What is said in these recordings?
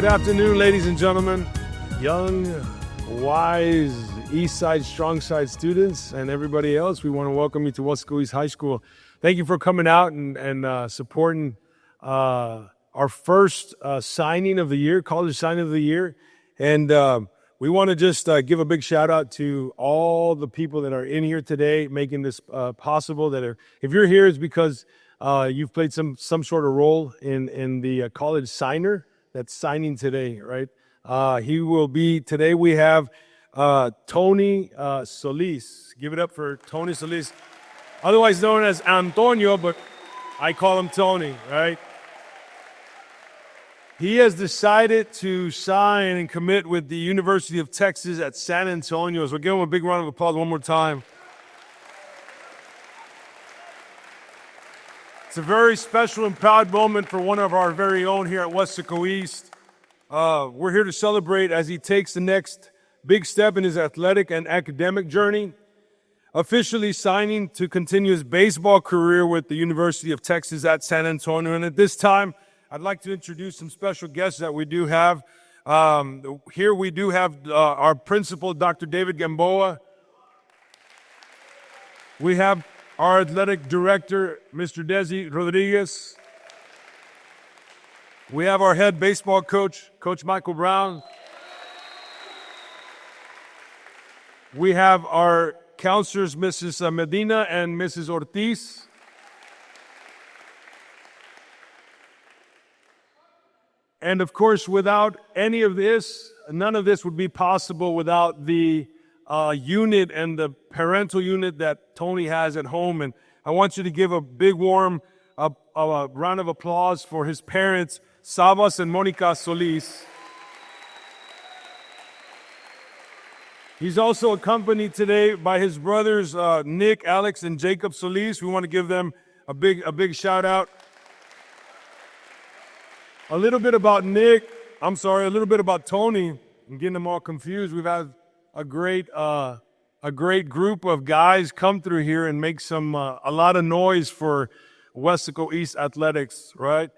Good afternoon, ladies and gentlemen, young, wise, East Side, Strong Side students, and everybody else. We want to welcome you to Weslaco East High School. Thank you for coming out and supporting our first signing of the year, college signing of the year. And we want to just give a big shout out to all the people that are in here today making this possible. If you're here, it's because you've played some sort of role in the college signer that's signing today, right? He will be, today we have Tony Solis. Give it up for Tony Solis, otherwise known as Antonio, but I call him Tony, right? He has decided to sign and commit with the University of Texas at San Antonio. So give him a big round of applause one more time. It's a very special and proud moment for one of our very own here at Weslaco East. We're here to celebrate as he takes the next big step in his athletic and academic journey, officially signing to continue his baseball career with the University of Texas at San Antonio. And at this time, I'd like to introduce some special guests that we do have. Here we do have our principal, Dr. David Gamboa. We have our athletic director, Mr. Desi Rodriguez. We have our head baseball coach, Coach Michael Brown. We have our counselors, Mrs. Medina and Mrs. Ortiz. And of course, without any of this, none of this would be possible without the unit and the parental unit that Tony has at home. And I want you to give a big warm round of applause for his parents, Sabas and Monica Solis. He's also accompanied today by his brothers, Nick, Alex, and Jacob Solis. We want to give them a big shout out. A little bit about Tony. I'm getting them all confused. We've had a great group of guys come through here and make a lot of noise for Weslaco East athletics, right?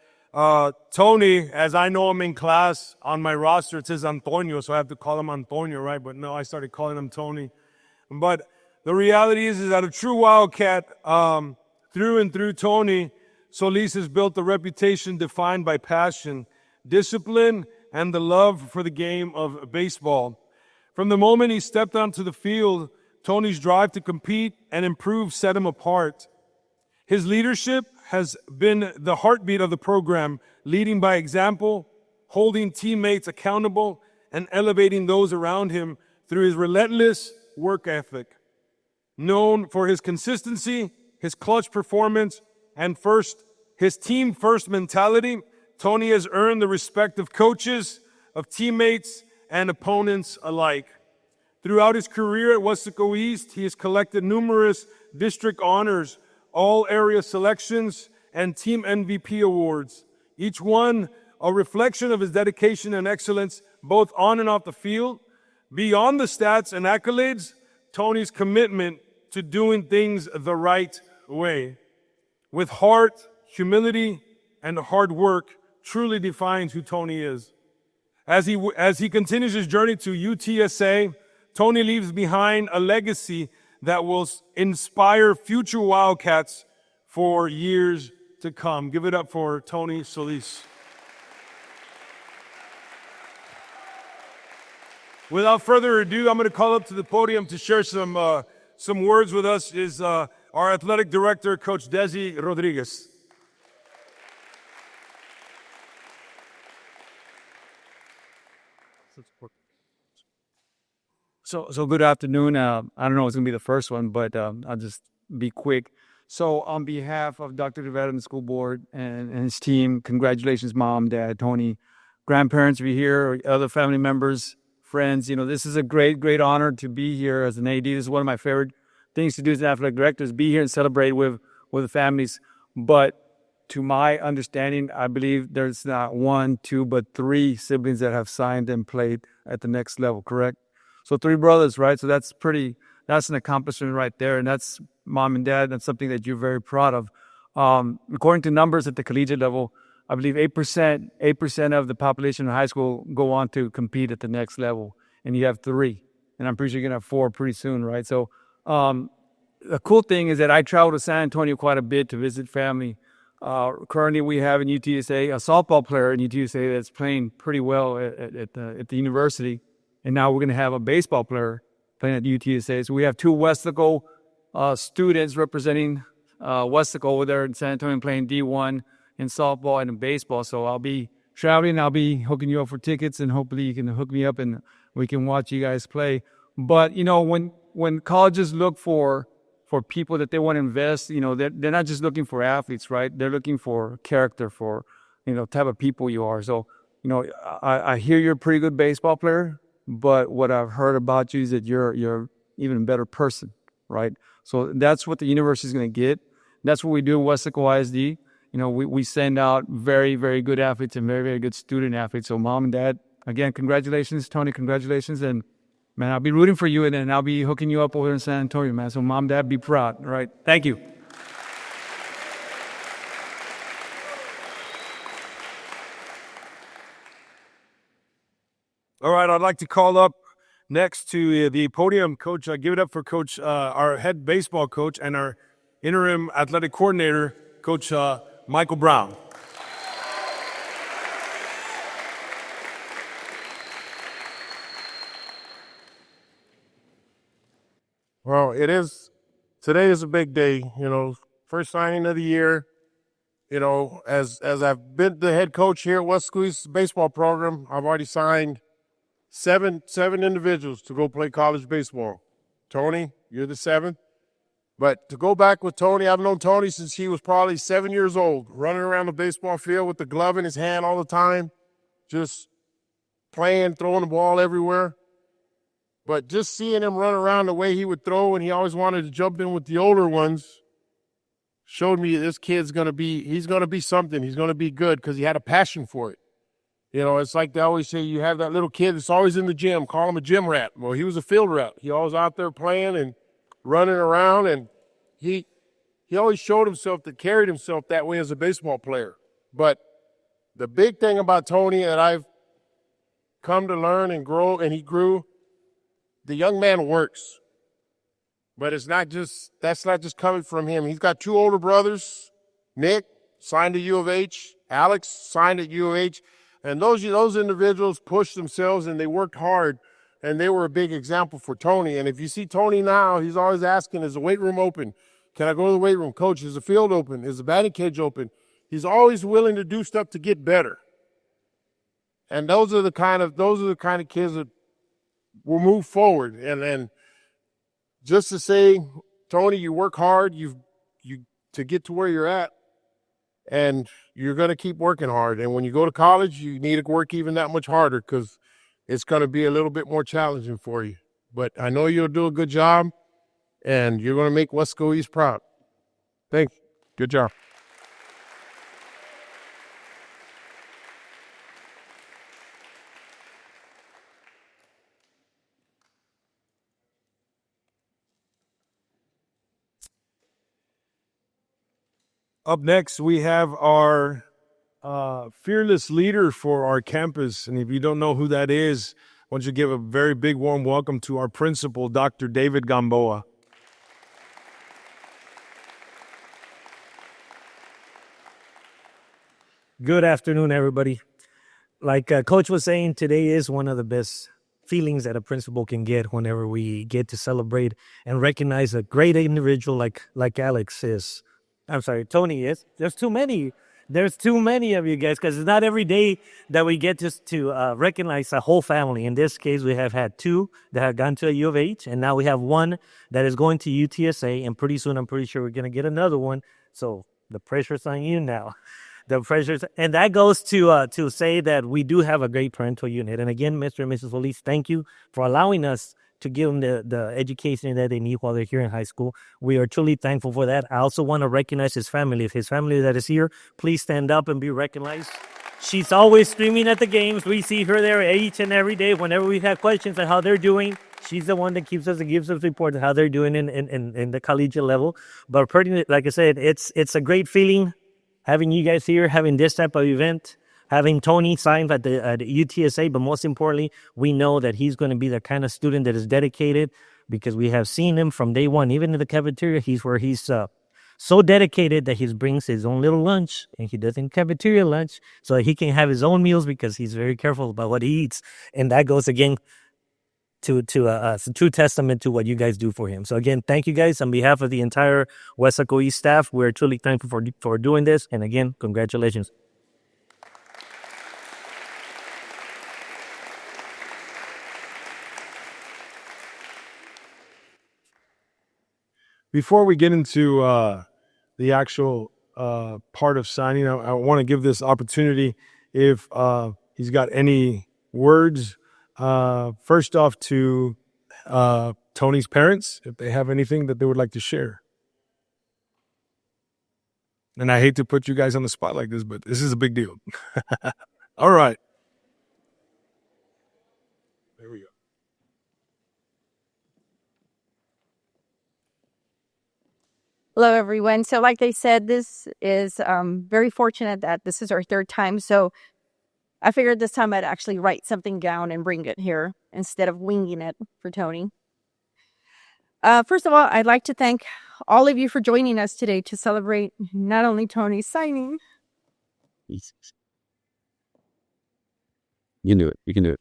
Tony, as I know him in class, on my roster it says Antonio, so I have to call him Antonio, right? But no, I started calling him Tony. But the reality is that a true Wildcat, through and through, Tony Solis has built a reputation defined by passion, discipline, and the love for the game of baseball. From the moment he stepped onto the field, Tony's drive to compete and improve set him apart. His leadership has been the heartbeat of the program, leading by example, holding teammates accountable, and elevating those around him through his relentless work ethic. Known for his consistency, his clutch performance, and his team-first mentality, Tony has earned the respect of coaches, of teammates, and opponents alike. Throughout his career at Weslaco East, he has collected numerous district honors, all area selections, and team MVP awards, each one a reflection of his dedication and excellence, both on and off the field. Beyond the stats and accolades, Tony's commitment to doing things the right way, with heart, humility, and hard work, truly defines who Tony is. As he continues his journey to UTSA, Tony leaves behind a legacy that will inspire future Wildcats for years to come. Give it up for Tony Solis. Without further ado, I'm going to call up to the podium to share some words with us is our athletic director, Coach Desi Rodriguez. So good afternoon. I don't know if it's going to be the first one, but I'll just be quick. So on behalf of Dr. Rivera and the school board and his team, congratulations, Mom, Dad, Tony, grandparents, if you're here, other family members, friends. You know, this is a great honor to be here as an AD. This is one of my favorite things to do as an athletic director, is be here and celebrate with the families. But to my understanding, I believe there's not one, two, but three siblings that have signed and played at the next level, correct? So 3 brothers, right? So that's an accomplishment right there. And that's Mom and Dad. That's something that you're very proud of. According to numbers at the collegiate level, I believe 8% of the population in high school go on to compete at the next level, and you have 3, and I'm pretty sure you're gonna have 4 pretty soon, right? So the cool thing is that I travel to San Antonio quite a bit to visit family. Currently, we have in UTSA a softball player in UTSA that's playing pretty well at the university, and now we're gonna have a baseball player playing at UTSA. So we have 2 Weslaco students representing Weslaco over there in San Antonio playing D1 in softball and in baseball. So I'll be traveling. I'll be hooking you up for tickets, and hopefully you can hook me up and we can watch you guys play. But when colleges look for people that they want to invest, they're not just looking for athletes, right? They're looking for character, for type of people you are. So I hear you're a pretty good baseball player, but what I've heard about you is that you're even a better person, right? So that's what the university is going to get. That's what we do in Weslaco ISD. We send out very, very good athletes and very, very good student athletes. So mom and dad, again, congratulations. Tony, congratulations. And man, I'll be rooting for you, and then I'll be hooking you up over in San Antonio, man. So mom, dad, be proud. All right. Thank you. All right, I'd like to call up next to the podium, Coach. Give it up for Coach, our head baseball coach, and our interim athletic coordinator, Coach Michael Brown. Well, today is a big day, first signing of the year. As I've been the head coach here at Weslaco East baseball program, I've already signed seven individuals to go play college baseball. Tony, you're the 7th. But to go back with Tony, I've known Tony since he was probably 7 years old, running around the baseball field with the glove in his hand all the time, just playing, throwing the ball everywhere. But just seeing him run around the way he would throw, and he always wanted to jump in with the older ones, showed me this kid's he's going to be something. He's going to be good because he had a passion for it. It's like they always say, you have that little kid that's always in the gym, call him a gym rat. Well, he was a field rat. He always out there playing and running around, and he always showed himself that carried himself that way as a baseball player. But the big thing about Tony that I've come to learn and grow, and he grew, the young man works. But that's not just coming from him. He's got 2 older brothers. Nick signed at U of H. Alex signed at U of H. And those individuals pushed themselves, and they worked hard, and they were a big example for Tony. And if you see Tony now, he's always asking, is the weight room open? Can I go to the weight room? Coach, is the field open? Is the batting cage open? He's always willing to do stuff to get better. And those are the kind of kids that will move forward. And just to say, Tony, you work hard, you to get to where you're at, and you're going to keep working hard. And when you go to college, you need to work even that much harder because it's going to be a little bit more challenging for you. But I know you'll do a good job, and you're going to make Weslaco East proud. Thanks. Good job. Up next, we have our fearless leader for our campus. And if you don't know who that is, I want you to give a very big warm welcome to our principal, Dr. David Gamboa. Good afternoon, everybody. Like Coach was saying, today is one of the best feelings that a principal can get whenever we get to celebrate and recognize a great individual like Alex is. I'm sorry, Tony is. There's too many of you guys because it's not every day that we get just to recognize a whole family. In this case, we have had 2 that have gone to a U of H, and now we have 1 that is going to UTSA, and pretty soon I'm pretty sure we're going to get another one. So the pressure's on you now. And that goes to say that we do have a great parental unit. And again, Mr. and Mrs. Solis, thank you for allowing us to give them the education that they need while they're here in high school. We are truly thankful for that. I also want to recognize his family. If his family that is here, please stand up and be recognized. She's always streaming at the games. We see her there each and every day. Whenever we have questions on how they're doing, she's the one that gives us reports on how they're doing in the collegiate level. But pretty, like I said, it's a great feeling having you guys here, having this type of event, having Tony signed at the UTSA, but most importantly, we know that he's going to be the kind of student that is dedicated because we have seen him from day one, even in the cafeteria. He's so dedicated that he brings his own little lunch, and he doesn't cafeteria lunch, so he can have his own meals because he's very careful about what he eats. And that goes again to a true testament to what you guys do for him. So again, thank you guys on behalf of the entire Weslaco East staff. We're truly thankful for doing this. And again, congratulations. Before we get into the actual part of signing, I want to give this opportunity if he's got any words. First off, to Tony's parents, if they have anything that they would like to share. And I hate to put you guys on the spot like this, but this is a big deal. All right. There we go. Hello, everyone. So like they said, this is very fortunate that this is our third time. So I figured this time I'd actually write something down and bring it here instead of winging it for Tony. First of all, I'd like to thank all of you for joining us today to celebrate not only Tony's signing. You can do it. You can do it.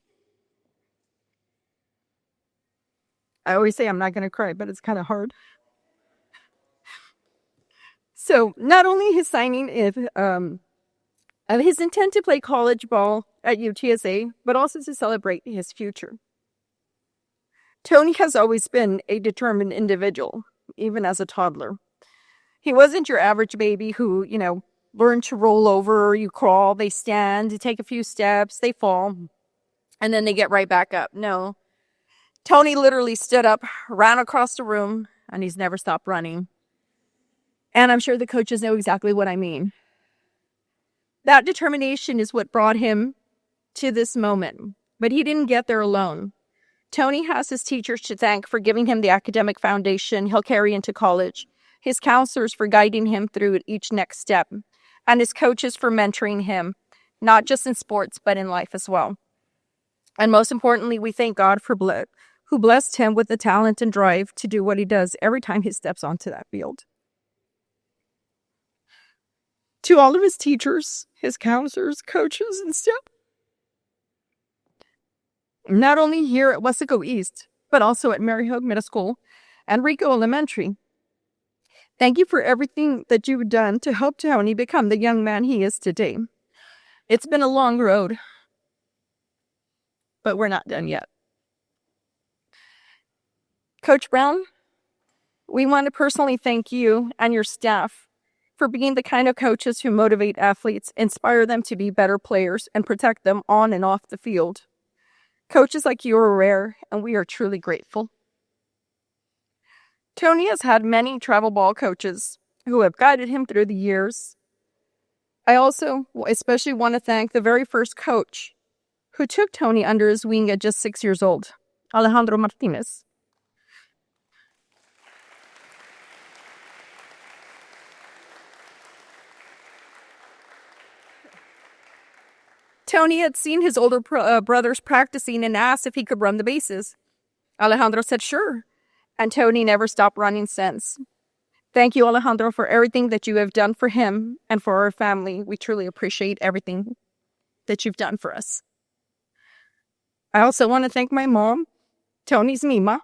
I always say I'm not going to cry, but it's kind of hard. So not only his signing of his intent to play college ball at UTSA, but also to celebrate his future. Tony has always been a determined individual, even as a toddler. He wasn't your average baby who, learned to roll over, you crawl, they stand, you take a few steps, they fall, and then they get right back up. No. Tony literally stood up, ran across the room, and he's never stopped running. And I'm sure the coaches know exactly what I mean. That determination is what brought him to this moment. But he didn't get there alone. Tony has his teachers to thank for giving him the academic foundation he'll carry into college, his counselors for guiding him through each next step, and his coaches for mentoring him, not just in sports, but in life as well. And most importantly, we thank God who blessed him with the talent and drive to do what he does every time he steps onto that field. To all of his teachers, his counselors, coaches, and staff, not only here at Weslaco East, but also at Mary Hogue Middle School and Rico Elementary. Thank you for everything that you've done to help Tony become the young man he is today. It's been a long road, but we're not done yet. Coach Brown, we want to personally thank you and your staff for being the kind of coaches who motivate athletes, inspire them to be better players, and protect them on and off the field. Coaches like you are rare, and we are truly grateful. Tony has had many travel ball coaches who have guided him through the years. I also especially want to thank the very first coach who took Tony under his wing at just 6 years old, Alejandro Martinez. Tony had seen his older brothers practicing and asked if he could run the bases. Alejandro said sure, and Tony never stopped running since. Thank you, Alejandro, for everything that you have done for him and for our family. We truly appreciate everything that you've done for us. I also want to thank my mom, Tony's Mima,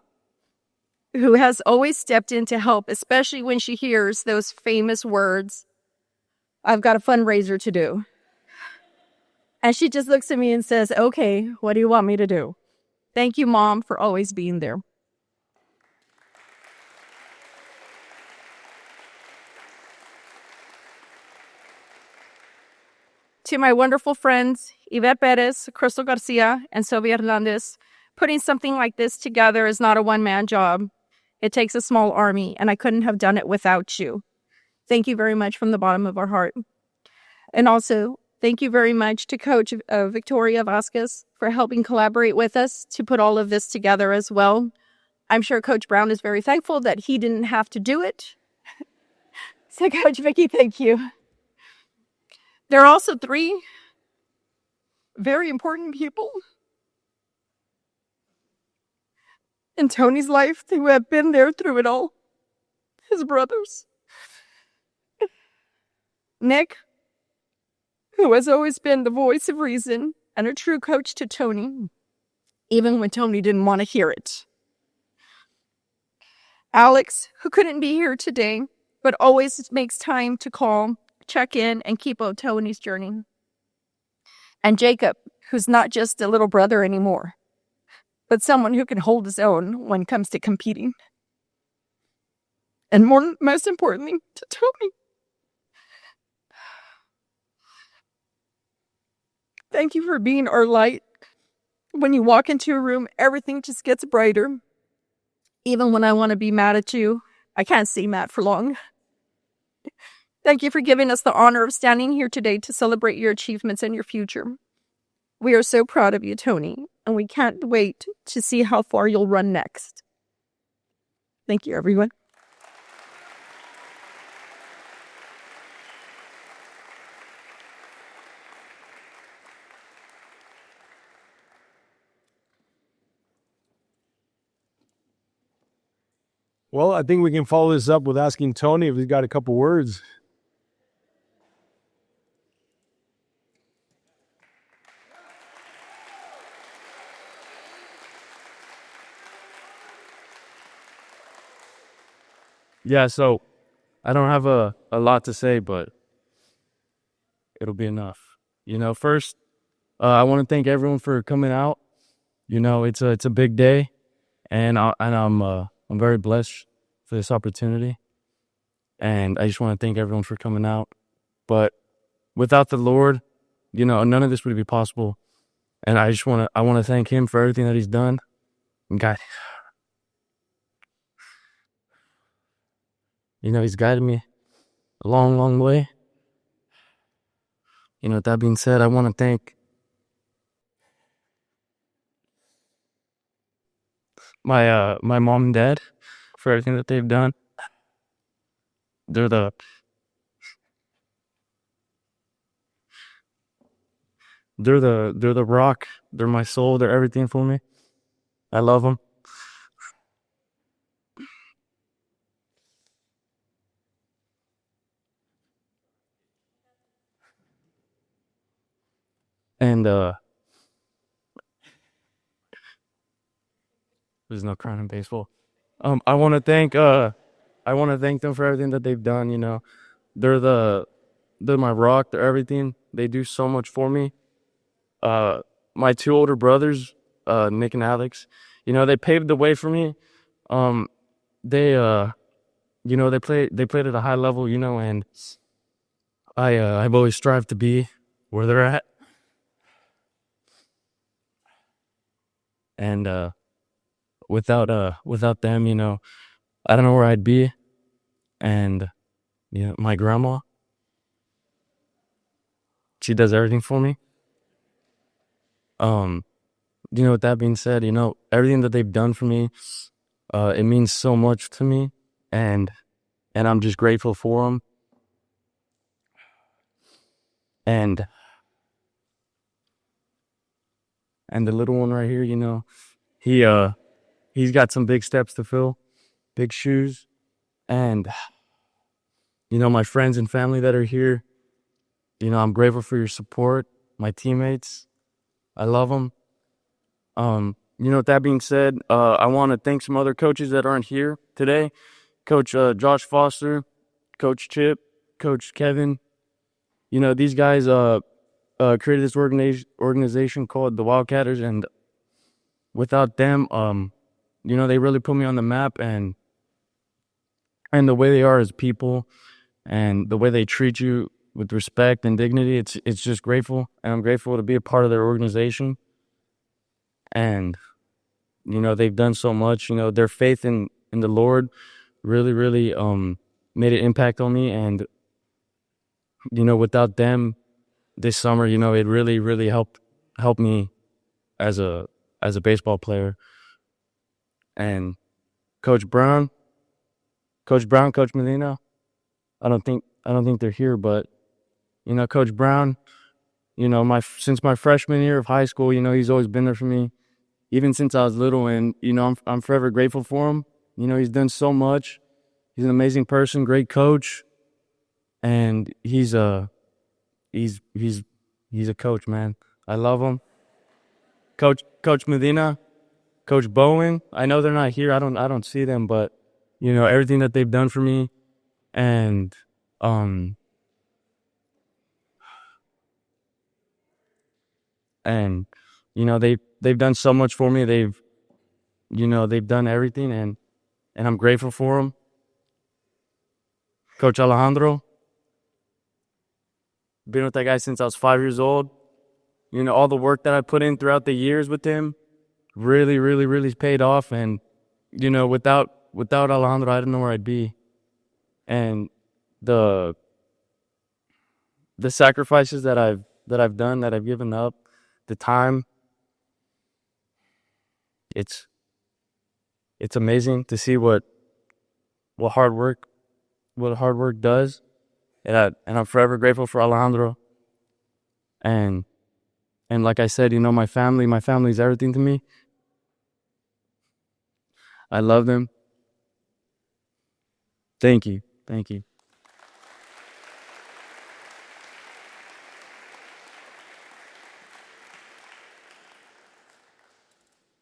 who has always stepped in to help, especially when she hears those famous words, "I've got a fundraiser to do." And she just looks at me and says, "Okay, what do you want me to do?" Thank you, Mom, for always being there. To my wonderful friends, Yvette Perez, Crystal Garcia, and Sylvia Hernandez, putting something like this together is not a one-man job. It takes a small army, and I couldn't have done it without you. Thank you very much from the bottom of our heart. And also, thank you very much to Coach Victoria Vasquez for helping collaborate with us to put all of this together as well. I'm sure Coach Brown is very thankful that he didn't have to do it. So Coach Vicky, thank you. There are also three very important people in Tony's life who have been there through it all. His brothers. Nick, who has always been the voice of reason and a true coach to Tony, even when Tony didn't want to hear it. Alex, who couldn't be here today, but always makes time to call, check in, and keep up Tony's journey. And Jacob, who's not just a little brother anymore, but someone who can hold his own when it comes to competing. And most importantly, to Tony. Thank you for being our light. When you walk into a room, everything just gets brighter. Even when I want to be mad at you, I can't stay mad for long. Thank you for giving us the honor of standing here today to celebrate your achievements and your future. We are so proud of you, Tony, and we can't wait to see how far you'll run next. Thank you, everyone. Well, I think we can follow this up with asking Tony if he's got a couple words. Yeah, so I don't have a lot to say, but it'll be enough. First, I want to thank everyone for coming out. It's a big day, and I'm very blessed for this opportunity. And I just want to thank everyone for coming out. But without the Lord, none of this would be possible. And I want to thank Him for everything that He's done. And God, He's guided me a long, long way. With that being said, I want to thank my mom and dad for everything that they've done. They're the rock. They're my soul. They're everything for me. I love them. And there's no crying in baseball. I want to thank them for everything that they've done. They're my rock. They're everything. They do so much for me. My two older brothers, Nick and Alex, they paved the way for me. They played at a high level, and I've always strived to be where they're at. And without them, I don't know where I'd be. And my grandma, she does everything for me. With that being said, everything that they've done for me, it means so much to me, and I'm just grateful for them. And the little one right here, he's got some big steps to fill, big shoes. And my friends and family that are here, I'm grateful for your support. My teammates, I love them. With that being said, I want to thank some other coaches that aren't here today. Coach Josh Foster, Coach Chip, Coach Kevin. These guys created this organization called the Wildcatters, and without them, they really put me on the map, and the way they are as people, and the way they treat you with respect and dignity, it's just grateful, and I'm grateful to be a part of their organization. And they've done so much. Their faith in the Lord really, really made an impact on me, and without them this summer, it really, really helped me as a baseball player. And Coach Brown, Coach Medina, I don't think they're here, but Coach Brown, since my freshman year of high school, he's always been there for me, even since I was little. And, I'm forever grateful for him. He's done so much. He's an amazing person, great coach. And he's a coach, man. I love him. Coach Medina, Coach Bowen. I know they're not here. I don't see them, but everything that they've done for me, and they've done so much for me. They've done everything, and I'm grateful for them. Coach Alejandro, been with that guy since I was 5 years old. All the work that I put in throughout the years with him really, really, really paid off. And, without Alejandro, I don't know where I'd be. And the sacrifices that I've done, that I've given up, the time, it's amazing to see what hard work does. And I'm forever grateful for Alejandro. And like I said, my family's everything to me. I love them. Thank you.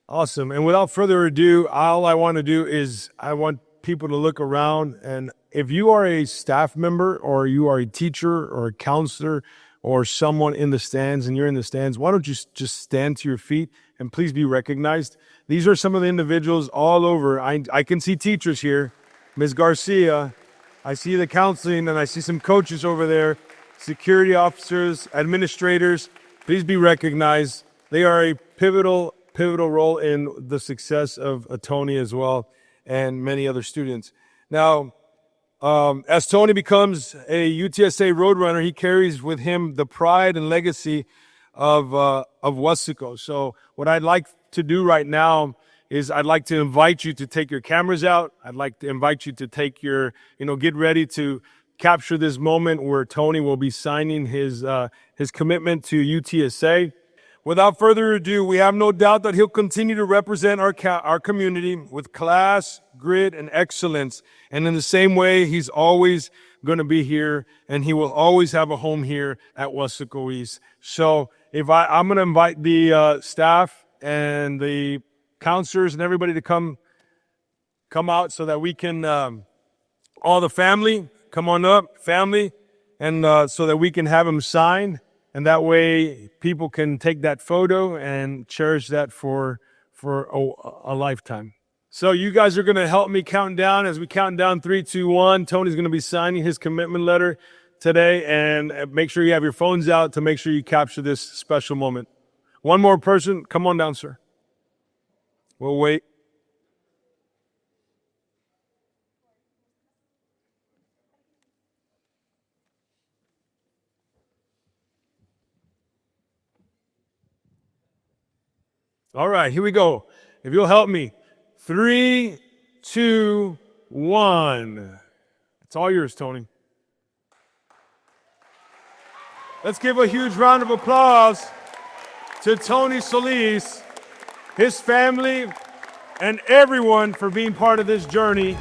Awesome. And without further ado, all I want to do is I want people to look around. And if you are a staff member, or you are a teacher or a counselor, or someone in the stands and you're in the stands, why don't you just stand to your feet and please be recognized? These are some of the individuals all over. I can see teachers here. Ms. Garcia, I see the counseling, and I see some coaches over there, security officers, administrators. Please be recognized. They are a pivotal role in the success of Tony as well, and many other students. Now, as Tony becomes a UTSA Roadrunner, he carries with him the pride and legacy of Weslaco. So what I'd like to do right now is I'd like to invite you to take your cameras out. I'd like to invite you to take your, get ready to capture this moment where Tony will be signing his commitment to UTSA. Without further ado, we have no doubt that he'll continue to represent our community with class, grit, and excellence. And in the same way, he's always going to be here, and he will always have a home here at Weslaco East. So I'm going to invite the staff and the counselors and everybody to come out so that we can, all the family, come on up, family, and so that we can have him sign. And that way people can take that photo and cherish that for a lifetime. So you guys are going to help me count down. As we count down 3, 2, 1, Tony's going to be signing his commitment letter today. And make sure you have your phones out to make sure you capture this special moment. One more person. Come on down, sir. We'll wait. All right, here we go. If you'll help me. 3, 2, 1. It's all yours, Tony. Let's give a huge round of applause to Tony Solis, his family, and everyone for being part of this journey.